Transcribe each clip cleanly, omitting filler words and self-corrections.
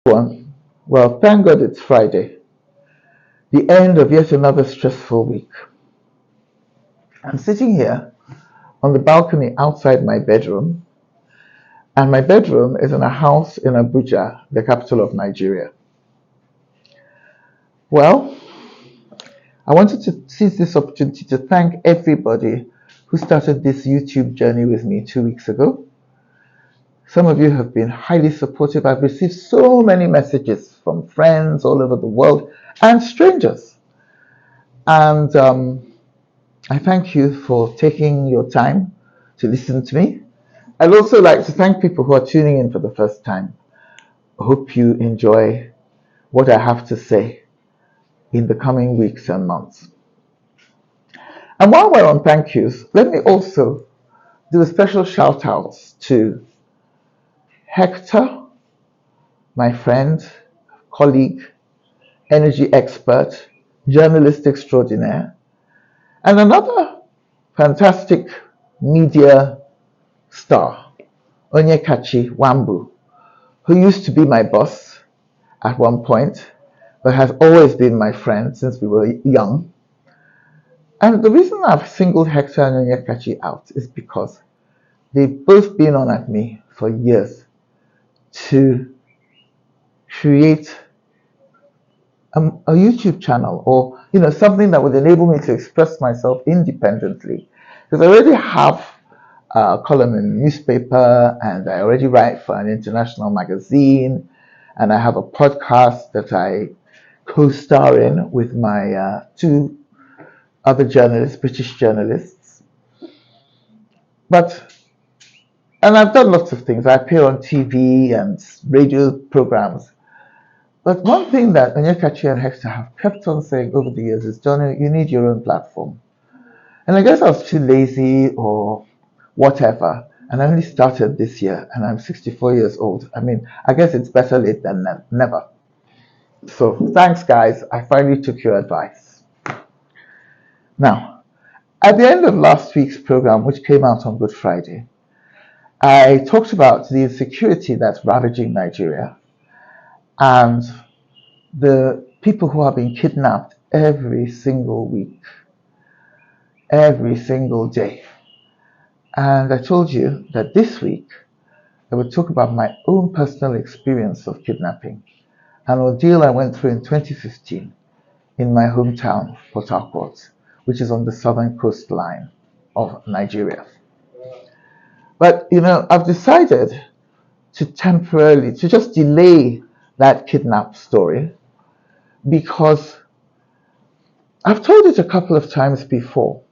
One, well, thank God it's Friday, the end of yet another stressful week. I'm sitting here on the balcony outside my bedroom, and my bedroom is in a house in Abuja, the capital of Nigeria. Well, I wanted to seize this opportunity to thank everybody who started this YouTube journey with me 2 weeks ago. Some of you have been highly supportive. I've received so many messages from friends all over the world and strangers. And I thank you for taking your time to listen to me. I'd also like to thank people who are tuning in for the first time. I hope you enjoy what I have to say in the coming weeks and months. And while we're on thank yous, let me also do a special shout out to Hector, my friend, colleague, energy expert, journalist extraordinaire, and another fantastic media star, Onyekachi Wambu, who used to be my boss at one point, but has always been my friend since we were young. And the reason I've singled Hector and Onyekachi out is because they've both been on at me for years to create a YouTube channel, or something that would enable me to express myself independently, because I already have a column in a newspaper, and I already write for an international magazine, and I have a podcast that I co-star in with my two other journalists, British journalists. And I've done lots of things. I appear on TV and radio programs. But one thing that Onyekachi and Hector have kept on saying over the years is, Johnny, you need your own platform. And I guess I was too lazy or whatever, and I only started this year, and I'm 64 years old. I mean, I guess it's better late than never. So thanks, guys. I finally took your advice. Now, at the end of last week's program, which came out on Good Friday, I talked about the insecurity that's ravaging Nigeria and the people who are being kidnapped every single week, every single day. And I told you that this week I would talk about my own personal experience of kidnapping, an ordeal I went through in 2015 in my hometown, Port Harcourt, which is on the southern coastline of Nigeria. But, I've decided to just delay that kidnap story, because I've told it a couple of times before,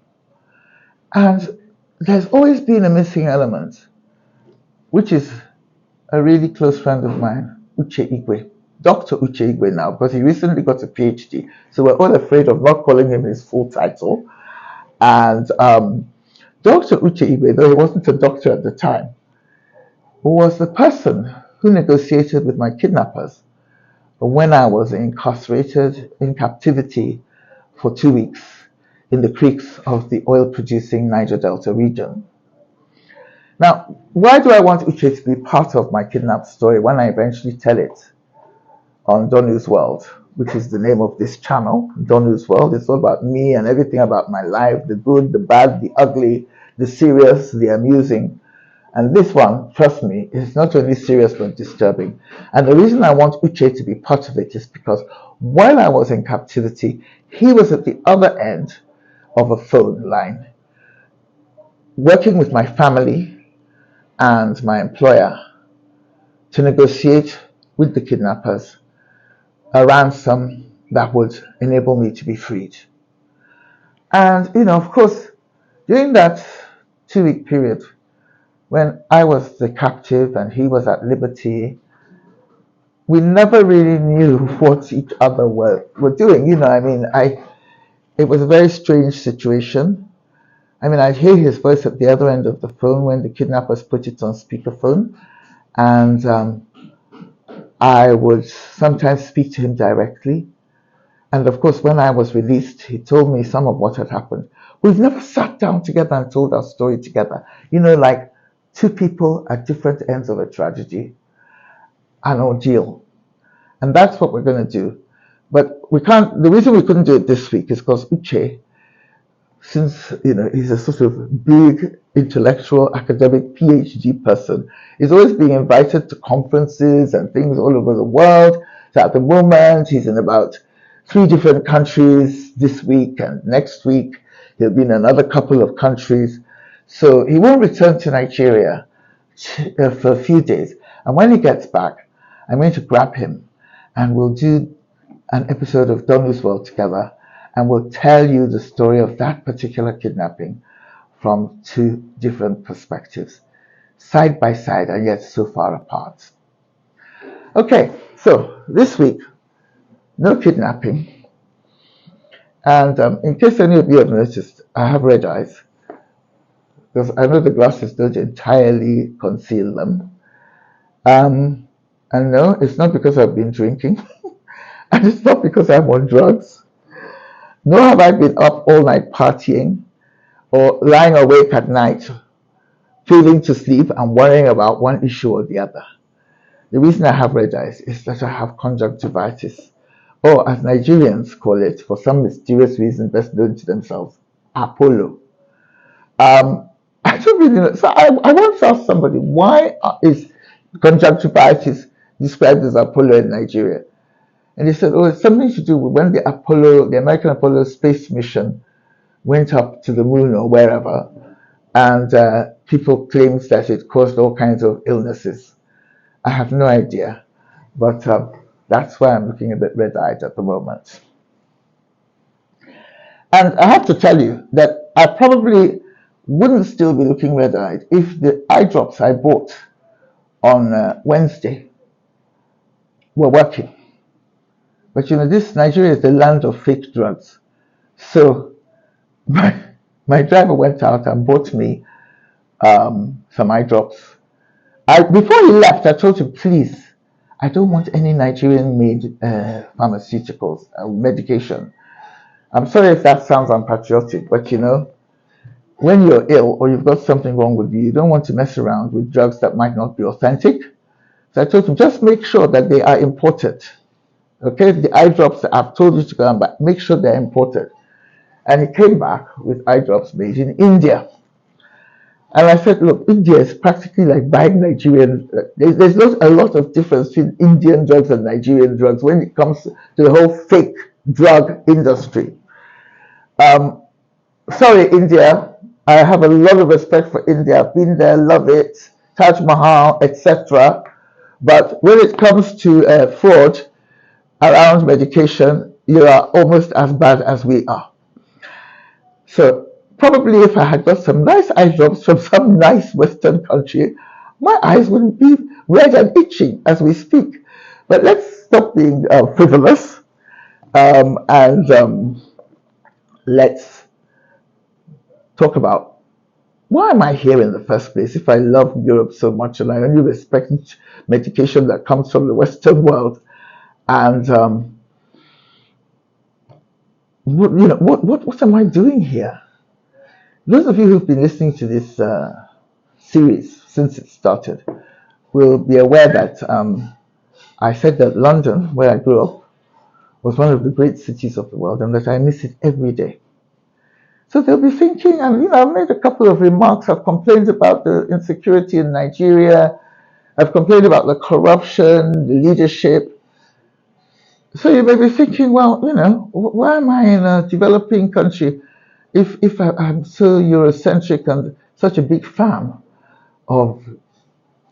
and there's always been a missing element, which is a really close friend of mine, Uche Igwe, Dr. Uche Igwe now, because he recently got a PhD, so we're all afraid of not calling him his full title. And Dr. Uche Igwe, though he wasn't a doctor at the time, was the person who negotiated with my kidnappers when I was incarcerated in captivity for 2 weeks in the creeks of the oil-producing Niger Delta region. Now, why do I want Uche to be part of my kidnap story when I eventually tell it on Donu's World, which is the name of this channel? Donu's World. It's all about me and everything about my life, the good, the bad, the ugly, the serious, the amusing. And this one, trust me, is not only serious but disturbing. And the reason I want Uche to be part of it is because while I was in captivity, he was at the other end of a phone line, working with my family and my employer to negotiate with the kidnappers a ransom that would enable me to be freed. And, of course, during that 2-week period, when I was the captive and he was at liberty, we never really knew what each other were doing. It was a very strange situation. I'd hear his voice at the other end of the phone when the kidnappers put it on speakerphone, and I would sometimes speak to him directly. And of course, when I was released, he told me some of what had happened. We've never sat down together and told our story together. Like two people at different ends of a tragedy, an ordeal. And that's what we're going to do. But we can't, the reason we couldn't do it this week is because Uche, since he's a sort of big intellectual academic PhD person, he's always being invited to conferences and things all over the world. So at the moment he's in about 3 different countries this week, and next week he'll be in another couple of countries. So he won't return to Nigeria for a few days. And when he gets back, I'm going to grab him and we'll do an episode of Don's World together, and we'll tell you the story of that particular kidnapping from 2 different perspectives, side by side and yet so far apart. Okay, so this week, no kidnapping. And in case any of you have noticed, I have red eyes, because I know the glasses don't entirely conceal them. And no, it's not because I've been drinking, and it's not because I'm on drugs. Nor have I been up all night partying or lying awake at night, failing to sleep and worrying about one issue or the other. The reason I have red eyes is that I have conjunctivitis, or as Nigerians call it, for some mysterious reason best known to themselves, Apollo. I don't really know. So I once asked somebody, why is conjunctivitis described as Apollo in Nigeria? And they said, oh, it's something to do with when the American Apollo space mission went up to the moon or wherever, and people claimed that it caused all kinds of illnesses. I have no idea, but that's why I'm looking a bit red-eyed at the moment. And I have to tell you that I probably wouldn't still be looking red-eyed if the eye drops I bought on Wednesday were working. But this Nigeria is the land of fake drugs. So my driver went out and bought me some eye drops. Before he left, I told him, please, I don't want any Nigerian-made pharmaceuticals, medication. I'm sorry if that sounds unpatriotic, but when you're ill or you've got something wrong with you, you don't want to mess around with drugs that might not be authentic. So I told him, just make sure that they are imported. Okay, the eye drops that I've told you to go and buy, make sure they're imported. And he came back with eye drops made in India. And I said, look, India is practically like buying Nigerian. There's not a lot of difference between Indian drugs and Nigerian drugs when it comes to the whole fake drug industry. Sorry, India. I have a lot of respect for India. I've been there, love it, Taj Mahal, etc. But when it comes to fraud around medication, you are almost as bad as we are. So probably if I had got some nice eye drops from some nice Western country, my eyes wouldn't be red and itching as we speak. But let's stop being frivolous and let's talk about why am I here in the first place if I love Europe so much and I only respect medication that comes from the Western world. And what am I doing here? Those of you who've been listening to this series since it started will be aware that I said that London, where I grew up, was one of the great cities of the world and that I miss it every day. So they'll be thinking, and I've made a couple of remarks. I've complained about the insecurity in Nigeria. I've complained about the corruption, the leadership. So you may be thinking, well, why am I in a developing country if I'm so Eurocentric and such a big fan of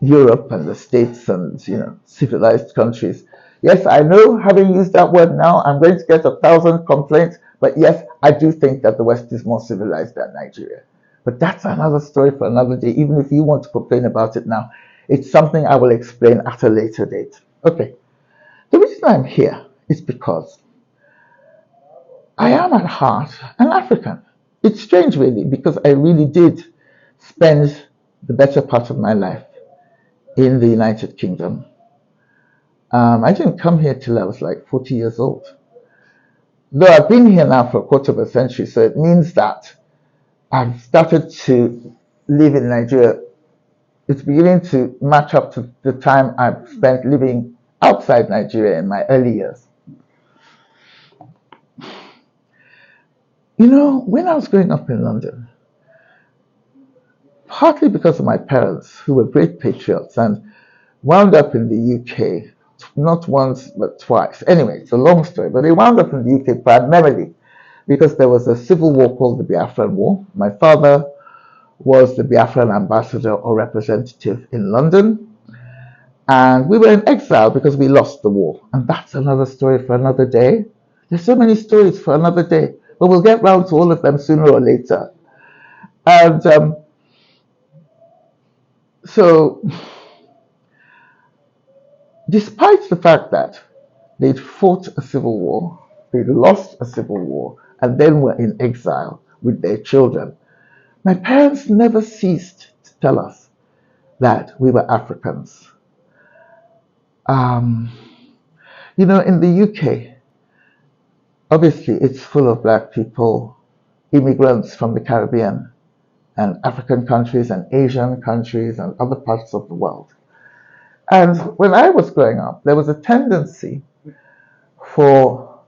Europe and the States and, civilized countries? Yes, I know, having used that word now, I'm going to get 1,000 complaints, but yes, I do think that the West is more civilized than Nigeria. But that's another story for another day, even if you want to complain about it now. It's something I will explain at a later date. Okay, the reason I'm here is because I am at heart an African. It's strange, really, because I really did spend the better part of my life in the United Kingdom. I didn't come here till I was like 40 years old. Though I've been here now for a quarter of a century, so it means that I've started to live in Nigeria. It's beginning to match up to the time I've spent living outside Nigeria in my early years. When I was growing up in London, partly because of my parents, who were great patriots and wound up in the UK, not once but twice. Anyway, it's a long story, but they wound up in the UK primarily because there was a civil war called the Biafran War. My father was the Biafran ambassador or representative in London, and we were in exile because we lost the war. And that's another story for another day. There's so many stories for another day, but we'll get round to all of them sooner or later. And so, despite the fact that they'd fought a civil war, they'd lost a civil war, and then were in exile with their children, my parents never ceased to tell us that we were Africans. In the UK, obviously it's full of black people, immigrants from the Caribbean and African countries and Asian countries and other parts of the world. And when I was growing up, there was a tendency for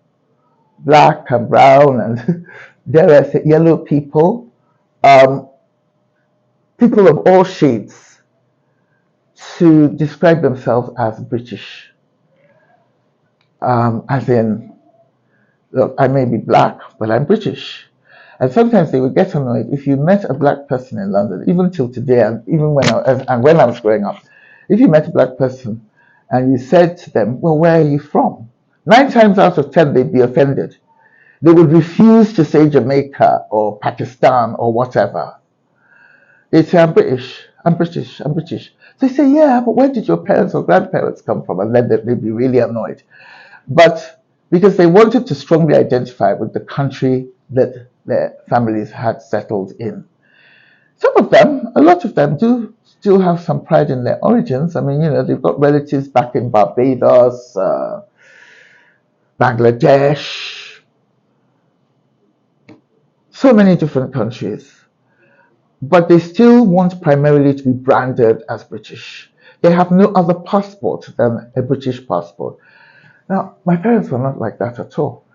black and brown and dare I say yellow people, people of all shades, to describe themselves as British. As in, look, I may be black, but I'm British. And sometimes they would get annoyed if you met a black person in London, even till today, and even when I was growing up. If you met a black person and you said to them, well, where are you from? 9 times out of 10, they'd be offended. They would refuse to say Jamaica or Pakistan or whatever. They'd say, I'm British, I'm British, I'm British. So they say, yeah, but where did your parents or grandparents come from? And then they'd be really annoyed. But because they wanted to strongly identify with the country that their families had settled in. Some of them, a lot of them, do still have some pride in their origins. I mean, they've got relatives back in Barbados, Bangladesh, so many different countries. But they still want primarily to be branded as British. They have no other passport than a British passport. Now, my parents were not like that at all.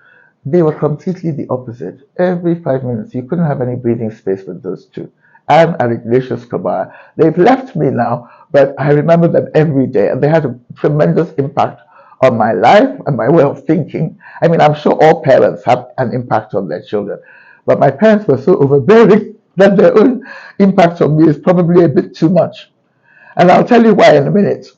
They were completely the opposite. Every 5 minutes, you couldn't have any breathing space with those two. Anne and Ignatius Kabara. They've left me now, but I remember them every day, and they had a tremendous impact on my life and my way of thinking. I mean, I'm sure all parents have an impact on their children, but my parents were so overbearing that their own impact on me is probably a bit too much. And I'll tell you why in a minute.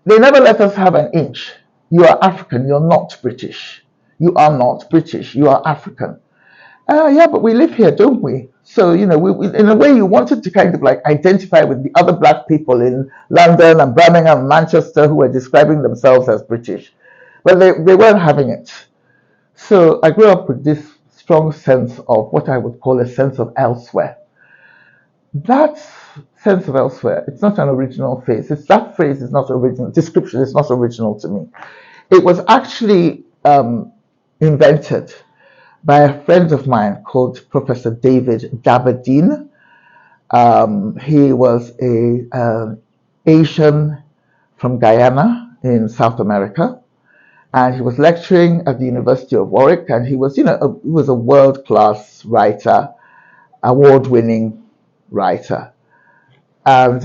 They never let us have an inch. You are African, you're not British. You are not British, you are African. Yeah, but we live here, don't we? So, we, in a way, you wanted to kind of like identify with the other black people in London and Birmingham and Manchester who were describing themselves as British. But they weren't having it. So I grew up with this strong sense of what I would call a sense of elsewhere. That sense of elsewhere, it's not an original phrase. That phrase is not original. Description is not original to me. It was actually invented by a friend of mine called Professor David Dabadine. He was an Asian from Guyana in South America, and he was lecturing at the University of Warwick, and he was, he was a world-class writer, award-winning writer. And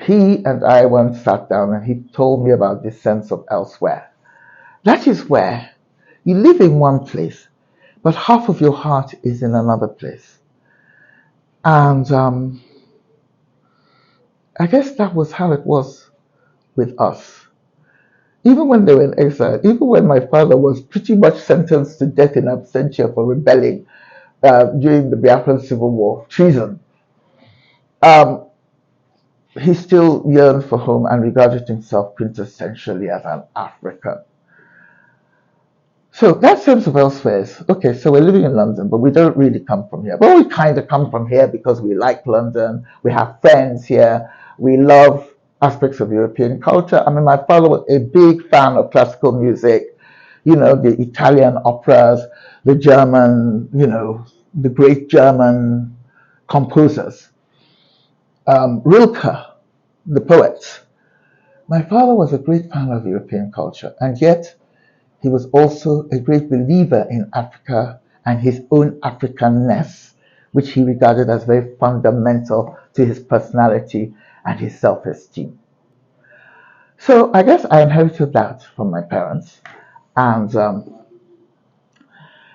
he and I once sat down and he told me about this sense of elsewhere. That is where you live in one place, but half of your heart is in another place. And I guess that was how it was with us. Even when they were in exile, even when my father was pretty much sentenced to death in absentia for rebelling during the Biafran Civil War, treason, he still yearned for home and regarded himself quintessentially as an African. So that sense of elsewhere is, okay, so we're living in London, but we don't really come from here. But we kind of come from here because we like London, we have friends here, we love aspects of European culture. I mean, my father was a big fan of classical music, the Italian operas, the German, the great German composers. Rilke, the poets. My father was a great fan of European culture, and yet he was also a great believer in Africa and his own Africanness, which he regarded as very fundamental to his personality and his self esteem. So I guess I inherited that from my parents. And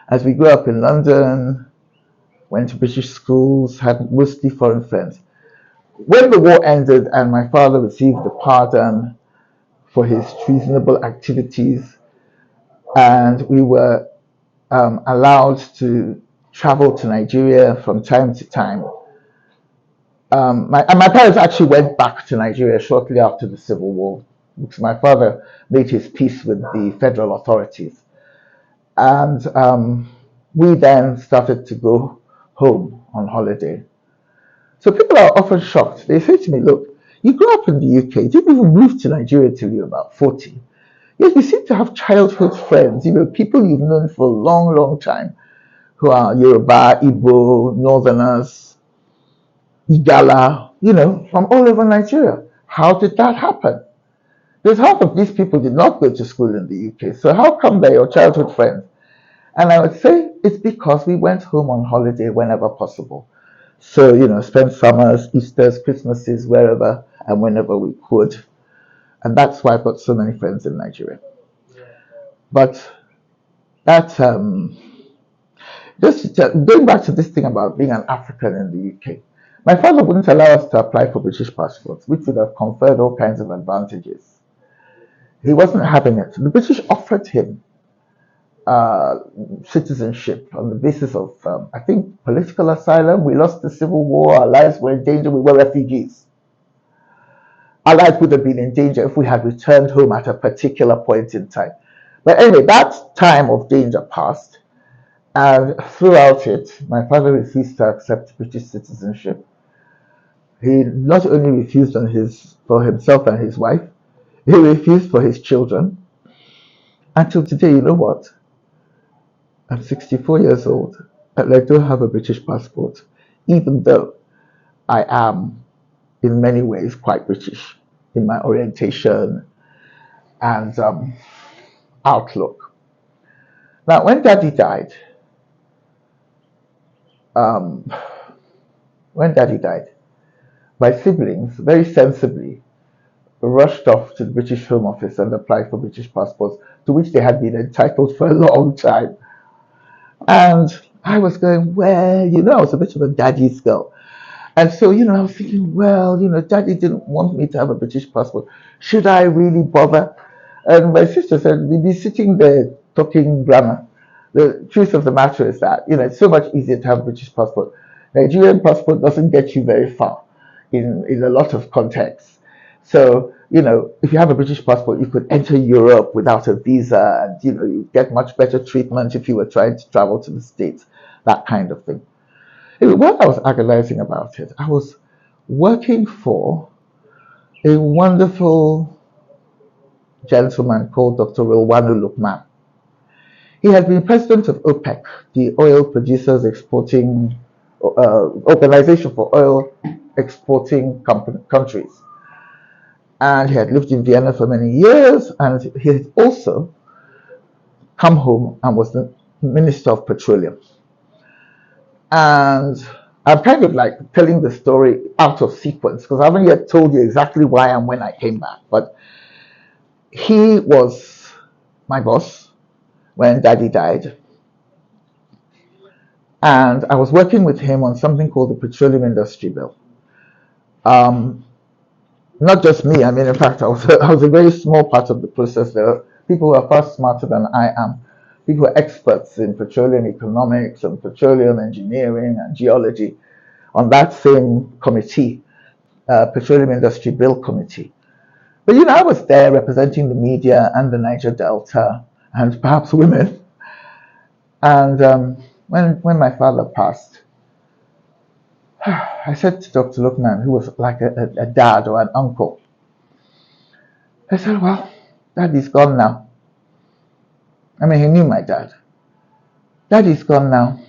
as we grew up in London, went to British schools, had mostly foreign friends. When the war ended and my father received the pardon for his treasonable activities, and we were allowed to travel to Nigeria from time to time. My parents actually went back to Nigeria shortly after the Civil War because my father made his peace with the federal authorities. And we then started to go home on holiday. So people are often shocked. They say to me, look, you grew up in the UK, you didn't even move to Nigeria till you were about 40. Yet you seem to have childhood friends, people you've known for a long, long time, who are Yoruba, Igbo, Northerners, Igala, from all over Nigeria. How did that happen? Because half of these people did not go to school in the UK. So how come they're your childhood friends? And I would say it's because we went home on holiday whenever possible. So, spend summers, Easters, Christmases, wherever and whenever we could. And that's why I've got so many friends in Nigeria. But that, just going back to this thing about being an African in the UK, my father wouldn't allow us to apply for British passports, which would have conferred all kinds of advantages. He wasn't having it. The British offered him citizenship on the basis of, I think, political asylum. We lost the Civil War. Our lives were in danger. We were refugees. Our lives would have been in danger if we had returned home at a particular point in time. But anyway, that time of danger passed. And throughout it, my father refused to accept British citizenship. He not only refused for himself and his wife, he refused for his children. Until today, you know what? I'm 64 years old and I don't have a British passport, even though I am in many ways quite British in my orientation and outlook. Now, when Daddy died, my siblings very sensibly rushed off to the British Home Office and applied for British passports, to which they had been entitled for a long time. And I was going, well, I was a bit of a daddy's girl. And so, I was thinking, well, Daddy didn't want me to have a British passport. Should I really bother? And my sister said, we'd be sitting there talking grammar. The truth of the matter is that, it's so much easier to have a British passport. Nigerian passport doesn't get you very far in a lot of contexts. So, if you have a British passport, you could enter Europe without a visa and, you get much better treatment if you were trying to travel to the States, that kind of thing. Anyway, while I was agonizing about it, I was working for a wonderful gentleman called Dr. Rilwanu Lukman. He had been president of OPEC, the Oil Producers Exporting Organization for Oil Exporting Countries. And he had lived in Vienna for many years, and he had also come home and was the Minister of Petroleum. And I'm kind of like telling the story out of sequence because I haven't yet told you exactly why and when I came back. But he was my boss when Daddy died. And I was working with him on something called the Petroleum Industry Bill. Not just me, in fact, I was a very small part of the process. There are people who are far smarter than I am. People who are experts in petroleum economics and petroleum engineering and geology on that same committee, Petroleum Industry Bill Committee. But I was there representing the media and the Niger Delta and perhaps women. And when my father passed, I said to Dr. Lukman, who was like a dad or an uncle, I said, well, Daddy's gone now. He knew my dad. Daddy's gone now,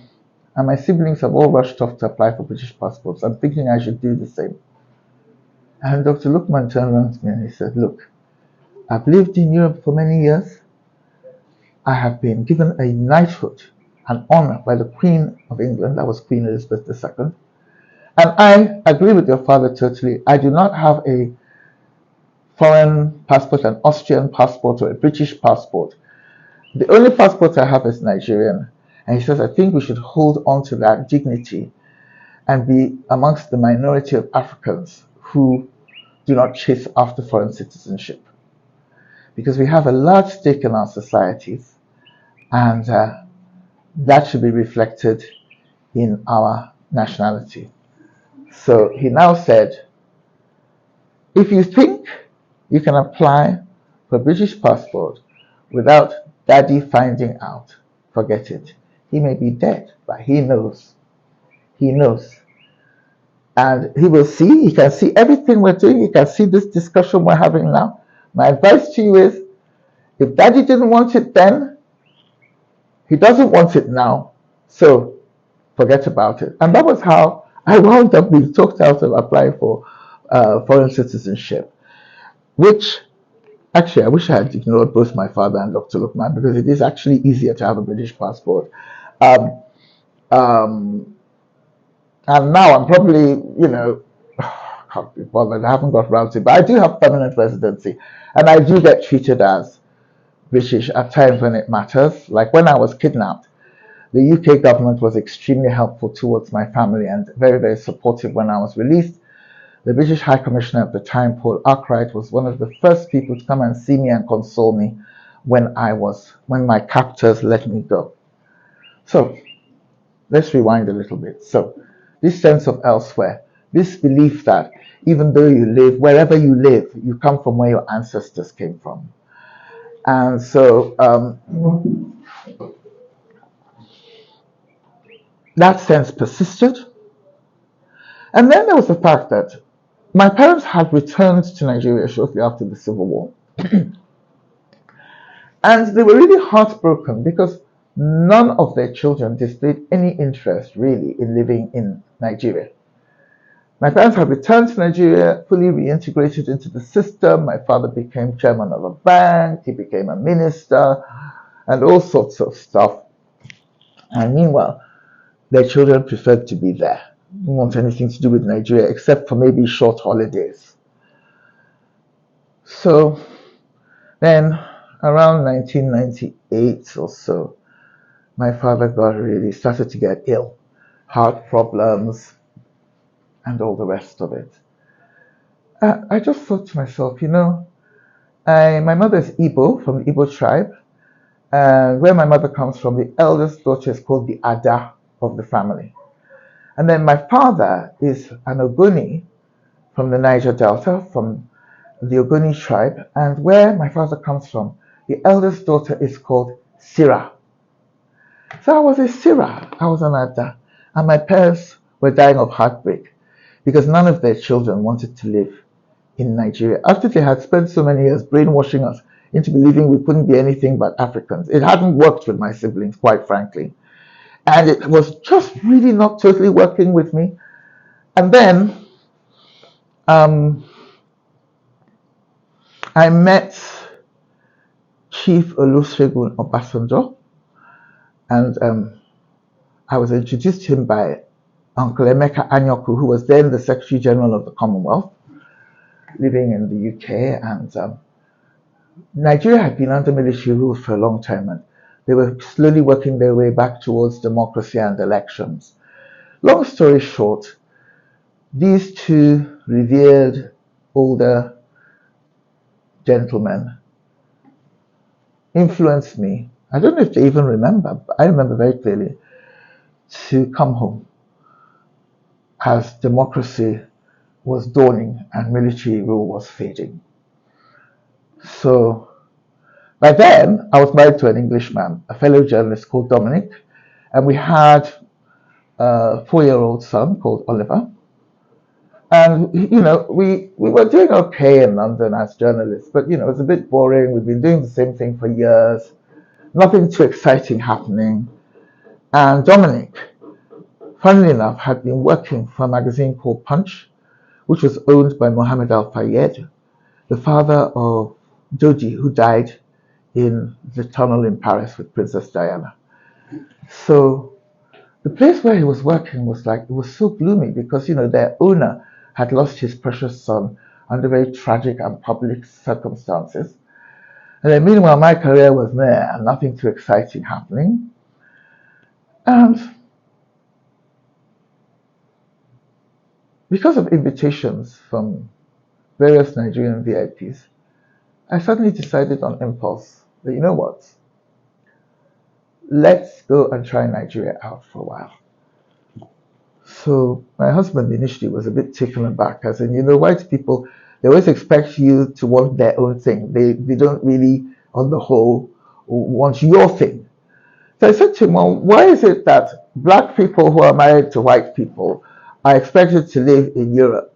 and my siblings have all rushed off to apply for British passports. I'm thinking I should do the same. And Dr. Lukman turned around to me and he said, look, I've lived in Europe for many years. I have been given a knighthood, an honor by the Queen of England, that was Queen Elizabeth II. And I agree with your father totally. I do not have a foreign passport, an Austrian passport, or a British passport. The only passport I have is Nigerian. And he says, I think we should hold on to that dignity and be amongst the minority of Africans who do not chase after foreign citizenship. Because we have a large stake in our societies, and that should be reflected in our nationality. So he now said, if you think you can apply for a British passport without daddy finding out, forget it. He may be dead, but he knows. He knows. And he will see, he can see everything we're doing, he can see this discussion we're having now. My advice to you is, if daddy didn't want it then, he doesn't want it now. So forget about it. And that was how I wound up being talked out of applying for foreign citizenship, which actually I wish I had ignored both my father and Dr. Lukman, because it is actually easier to have a British passport. Um, um, and now I'm probably, can't be bothered. I haven't got around to it, but I do have permanent residency, and I do get treated as British at times when it matters. Like when I was kidnapped, the UK government was extremely helpful towards my family and very, very supportive when I was released. The British High Commissioner at the time, Paul Arkwright, was one of the first people to come and see me and console me when my captors let me go. So let's rewind a little bit. So this sense of elsewhere, this belief that even though you live, wherever you live, you come from where your ancestors came from. And so that sense persisted. And then there was the fact that my parents had returned to Nigeria shortly after the Civil War. And they were really heartbroken because none of their children displayed any interest really in living in Nigeria. My parents had returned to Nigeria, fully reintegrated into the system. My father became chairman of a bank, he became a minister, and all sorts of stuff. And meanwhile, their children preferred to be there. Didn't want anything to do with Nigeria except for maybe short holidays. So then, around 1998 or so, my father started to get ill, heart problems, and all the rest of it. I just thought to myself, my mother is Igbo, from the Igbo tribe, and where my mother comes from, the eldest daughter is called the Ada of the family. And then my father is an Ogoni from the Niger Delta, from the Ogoni tribe, and where my father comes from, the eldest daughter is called Sira. So I was a Sira, I was an Ada, and my parents were dying of heartbreak because none of their children wanted to live in Nigeria. After they had spent so many years brainwashing us into believing we couldn't be anything but Africans. It hadn't worked with my siblings, quite frankly. And it was just really not totally working with me. And then I met Chief Olusegun Obasanjo, and I was introduced to him by Uncle Emeka Anyoku, who was then the Secretary General of the Commonwealth, living in the UK. And Nigeria had been under military rule for a long time, and they were slowly working their way back towards democracy and elections. Long story short, these two revered older gentlemen influenced me. I don't know if they even remember, but I remember very clearly, to come home as democracy was dawning and military rule was fading. So by then, I was married to an Englishman, a fellow journalist called Dominic, and we had a 4-year-old son called Oliver. And, we were doing okay in London as journalists, but, it was a bit boring. We've been doing the same thing for years, nothing too exciting happening. And Dominic, funnily enough, had been working for a magazine called Punch, which was owned by Mohammed Al Fayed, the father of Dodi, who died in the tunnel in Paris with Princess Diana. So the place where he was working was like, it was so gloomy because, their owner had lost his precious son under very tragic and public circumstances. And then meanwhile, my career was there and nothing too exciting happening. And because of invitations from various Nigerian VIPs, I suddenly decided on impulse that, you know what, let's go and try Nigeria out for a while. So my husband initially was a bit taken aback, as in, white people, they always expect you to want their own thing. They don't really, on the whole, want your thing. So I said to him, well, why is it that black people who are married to white people are expected to live in Europe?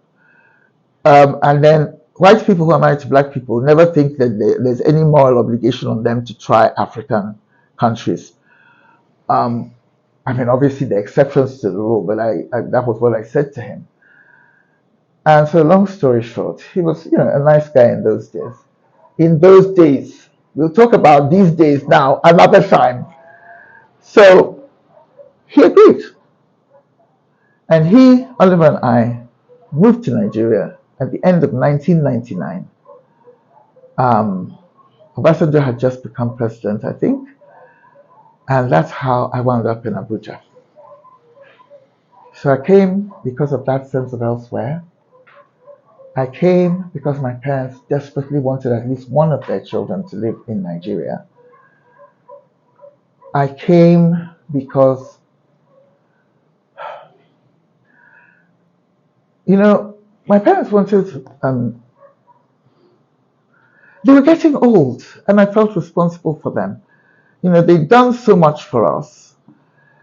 And then white people who are married to black people never think that there's any moral obligation on them to try African countries. Obviously there are exceptions to the rule, but that was what I said to him. And so long story short, he was, a nice guy in those days. In those days, we'll talk about these days now another time. So he agreed. And he, Oliver, and I moved to Nigeria at the end of 1999. Obasanjo had just become president, I think. And that's how I wound up in Abuja. So I came because of that sense of elsewhere. I came because my parents desperately wanted at least one of their children to live in Nigeria. I came because, my parents wanted, they were getting old, and I felt responsible for them. They'd done so much for us.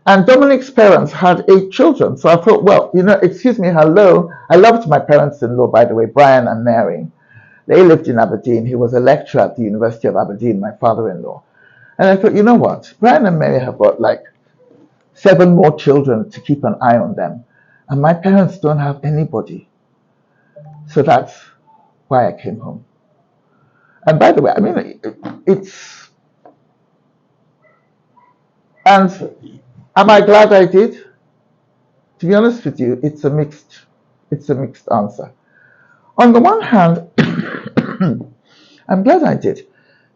And Dominic's parents had 8 children. So I thought, well, excuse me, hello. I loved my parents-in-law, by the way, Brian and Mary. They lived in Aberdeen. He was a lecturer at the University of Aberdeen, my father-in-law. And I thought, you know what? Brian and Mary have got like 7 more children to keep an eye on them. And my parents don't have anybody. So that's why I came home. And by the way, it's... And am I glad I did? To be honest with you, it's a mixed answer. On the one hand, I'm glad I did,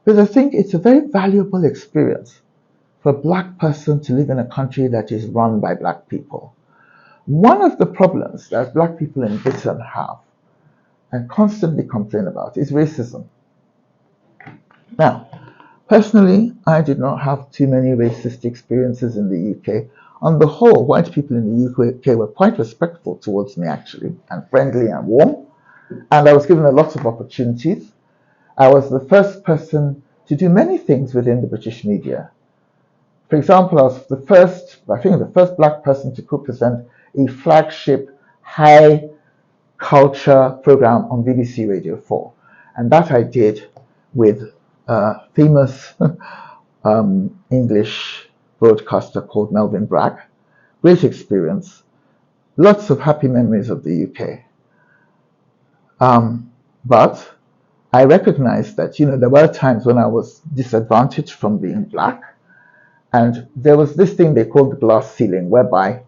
because I think it's a very valuable experience for a black person to live in a country that is run by black people. One of the problems that black people in Britain have and constantly complain about is racism. Now, personally, I did not have too many racist experiences in the UK. On the whole, white people in the UK were quite respectful towards me, actually, and friendly and warm. And I was given a lot of opportunities. I was the first person to do many things within the British media. For example, I was the first black person to co-present a flagship high culture program on BBC Radio 4. And that I did with a famous English broadcaster called Melvin Bragg. Great experience. Lots of happy memories of the UK. But I recognized that, there were times when I was disadvantaged from being black. And there was this thing they called the glass ceiling, whereby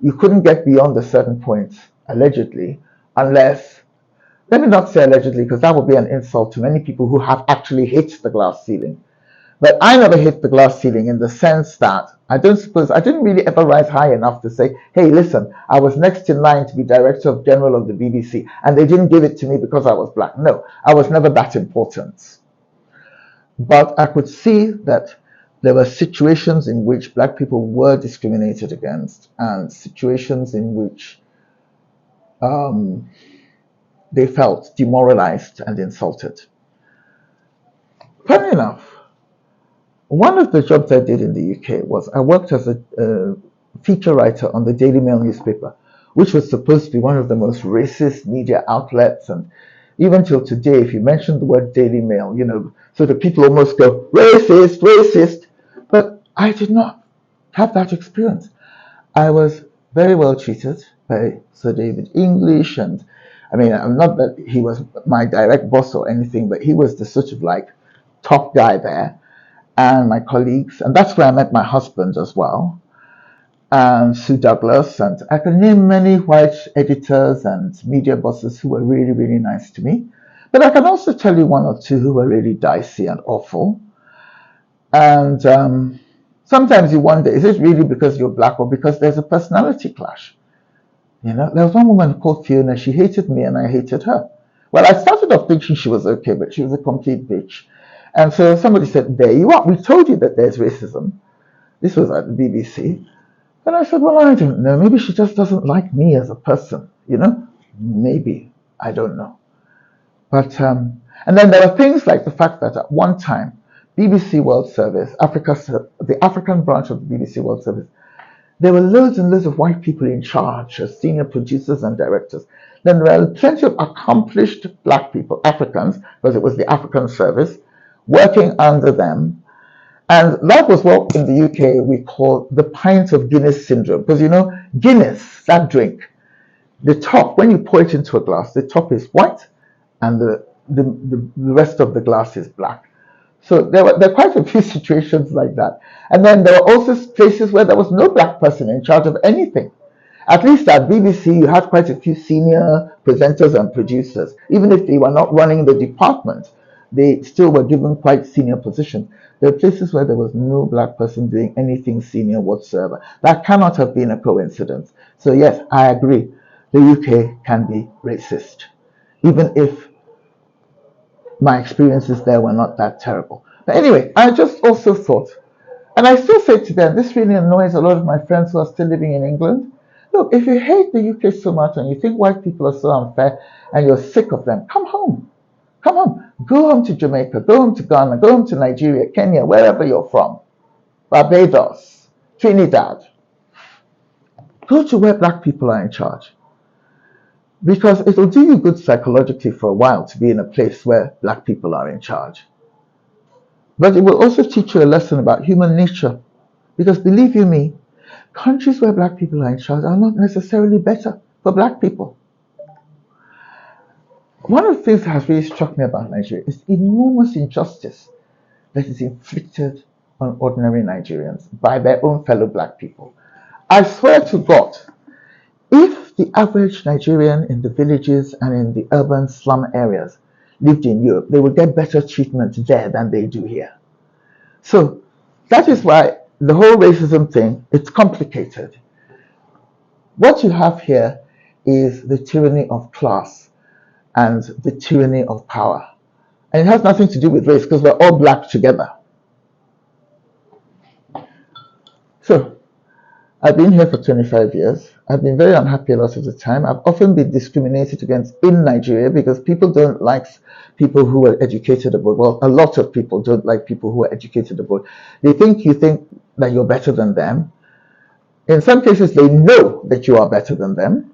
you couldn't get beyond a certain point, allegedly, unless, let me not say allegedly, because that would be an insult to many people who have actually hit the glass ceiling. But I never hit the glass ceiling in the sense that I didn't really ever rise high enough to say, hey, listen, I was next in line to be Director General of the BBC, and they didn't give it to me because I was black. No, I was never that important. But I could see that there were situations in which black people were discriminated against, and situations in which they felt demoralized and insulted. Funny enough, one of the jobs I did in the UK was I worked as a feature writer on the Daily Mail newspaper, which was supposed to be one of the most racist media outlets. And even till today, if you mention the word Daily Mail, so the people almost go, racist, racist. But I did not have that experience. I was very well treated by Sir David English, and I mean, I'm not that he was my direct boss or anything, but he was the sort of like top guy there, and my colleagues, and that's where I met my husband as well, and Sue Douglas, and I can name many white editors and media bosses who were really, really nice to me. But I can also tell you one or two who were really dicey and awful. And sometimes you wonder, is it really because you're black or because there's a personality clash? You know, there was one woman called Fiona. She hated me and I hated her. Well, I started off thinking she was okay, but she was a complete bitch. And so somebody said, there you are. We told you that there's racism. This was at the BBC. And I said, well, I don't know. Maybe she just doesn't like me as a person, you know? Maybe. I don't know. But, and then there were things like the fact that at one time, BBC World Service, the African branch of the BBC World Service, there were loads and loads of white people in charge as senior producers and directors. Then there were plenty of accomplished black people, Africans, because it was the African service, working under them. And that was what in the UK we call the pint of Guinness syndrome. Because you know, Guinness, that drink, the top, when you pour it into a glass, the top is white and the rest of the glass is black. So there were quite a few situations like that. And then there were also places where there was no black person in charge of anything. At least at BBC, you had quite a few senior presenters and producers. Even if they were not running the department, they still were given quite senior positions. There are places where there was no black person doing anything senior whatsoever. That cannot have been a coincidence. So yes, I agree. The UK can be racist, even if my experiences there were not that terrible. But anyway, I just also thought, and I still say to them, this really annoys a lot of my friends who are still living in England. Look, if you hate the UK so much and you think white people are so unfair and you're sick of them, come home. Come home. Go home to Jamaica, go home to Ghana, go home to Nigeria, Kenya, wherever you're from. Barbados, Trinidad. Go to where black people are in charge. Because it'll do you good psychologically for a while to be in a place where black people are in charge. But it will also teach you a lesson about human nature. Because believe you me, countries where black people are in charge are not necessarily better for black people. One of the things that has really struck me about Nigeria is the enormous injustice that is inflicted on ordinary Nigerians by their own fellow black people. I swear to God, if the average Nigerian in the villages and in the urban slum areas lived in Europe, they would get better treatment there than they do here. So that is why the whole racism thing, it's complicated. What you have here is the tyranny of class and the tyranny of power. And it has nothing to do with race because we're all black together. So I've been here for 25 years. I've been very unhappy a lot of the time. I've often been discriminated against in Nigeria because people don't like people who are educated abroad. Well, a lot of people don't like people who are educated abroad. They think you think that you're better than them. In some cases, they know that you are better than them.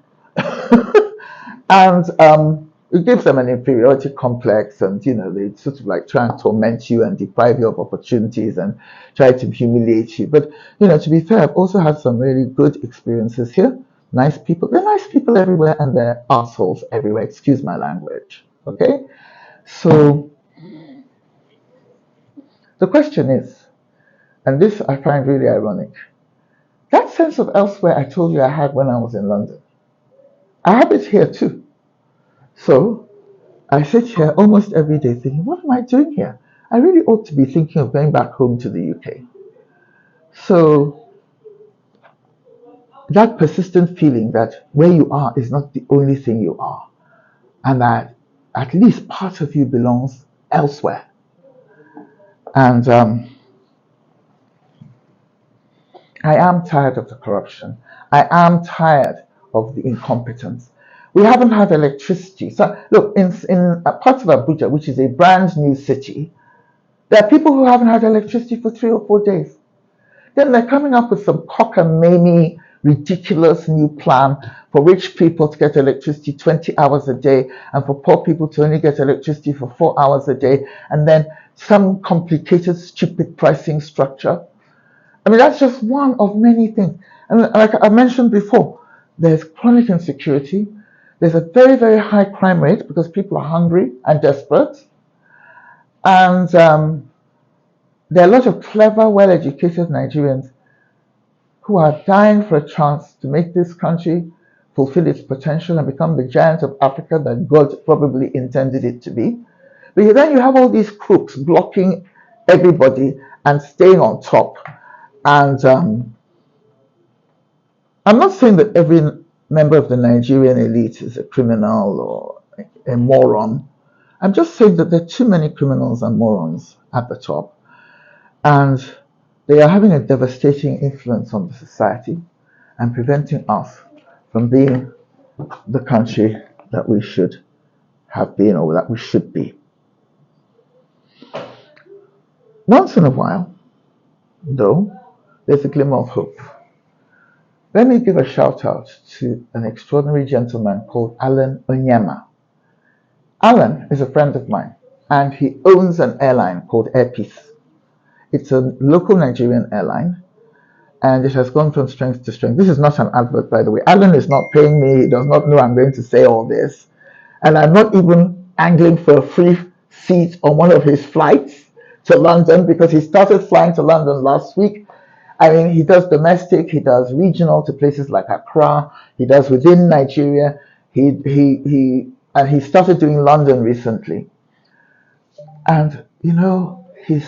And it gives them an inferiority complex, and you know, they sort of like try and torment you and deprive you of opportunities and try to humiliate you. But you know, to be fair, I've also had some really good experiences here. Nice people. They're nice people everywhere, and they're assholes everywhere. Excuse my language. Okay? So the question is, and this I find really ironic, that sense of elsewhere I told you I had when I was in London, I have it here too. So I sit here almost every day thinking, what am I doing here? I really ought to be thinking of going back home to the UK. So that persistent feeling that where you are is not the only thing you are, and that at least part of you belongs elsewhere. And I am tired of the corruption. I am tired of the incompetence. We haven't had electricity. So look, in parts of Abuja, which is a brand new city, there are people who haven't had electricity for 3 or 4 days. Then they're coming up with some cockamamie, ridiculous new plan for rich people to get electricity 20 hours a day and for poor people to only get electricity for 4 hours a day, and then some complicated, stupid pricing structure. I mean, that's just one of many things. And like I mentioned before, there's chronic insecurity, There's a very, very high crime rate because people are hungry and desperate. And there are a lot of clever, well educated Nigerians who are dying for a chance to make this country fulfill its potential and become the giant of Africa that God probably intended it to be. But then you have all these crooks blocking everybody and staying on top. And I'm not saying that every member of the Nigerian elite is a criminal or a moron. I'm just saying that there are too many criminals and morons at the top. And they are having a devastating influence on the society and preventing us from being the country that we should have been or that we should be. Once in a while, though, there's a glimmer of hope. Let me give a shout out to an extraordinary gentleman called Alan Onyema. Alan is a friend of mine and he owns an airline called Air Peace. It's a local Nigerian airline and it has gone from strength to strength. This is not an advert, by the way. Alan is not paying me. He does not know I'm going to say all this. And I'm not even angling for a free seat on one of his flights to London because he started flying to London last week. I mean, he does domestic, he does regional to places like Accra, he does within Nigeria. And he started doing London recently. And you know, he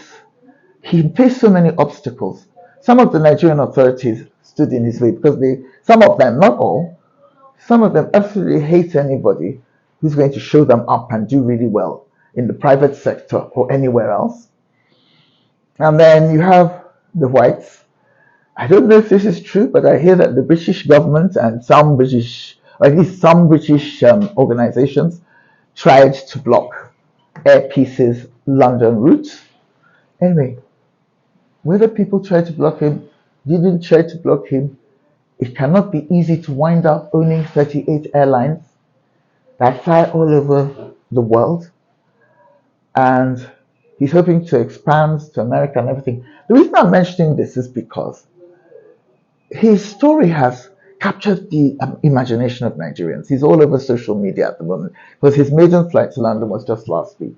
faced so many obstacles. Some of the Nigerian authorities stood in his way because some of them, not all, some of them absolutely hate anybody who's going to show them up and do really well in the private sector or anywhere else. And then you have the whites. I don't know if this is true, but I hear that the British government and some British, or at least some British organizations tried to block Air Peace's London route. Anyway, whether people tried to block him, didn't try to block him, it cannot be easy to wind up owning 38 airlines that fly all over the world. And he's hoping to expand to America and everything. The reason I'm mentioning this is because his story has captured the imagination of Nigerians. He's all over social media at the moment because his maiden flight to London was just last week.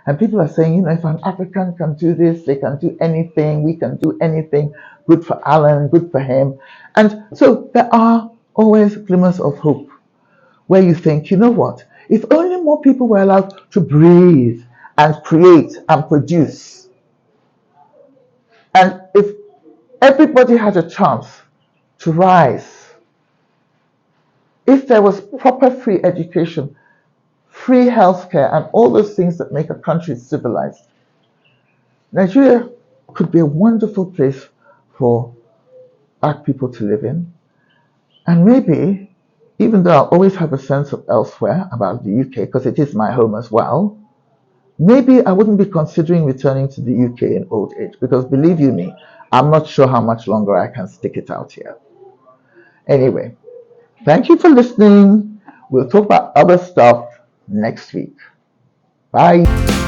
And people are saying, you know, if an African can do this, they can do anything, we can do anything. Good for Alan, good for him. And so there are always glimmers of hope where you think, you know what, if only more people were allowed to breathe and create and produce. And if everybody had a chance to rise, if there was proper free education, free healthcare, and all those things that make a country civilized, Nigeria could be a wonderful place for black people to live in. And maybe, even though I'll always have a sense of elsewhere about the UK, because it is my home as well, maybe I wouldn't be considering returning to the UK in old age, because believe you me, I'm not sure how much longer I can stick it out here. Anyway, thank you for listening. We'll talk about other stuff next week. Bye.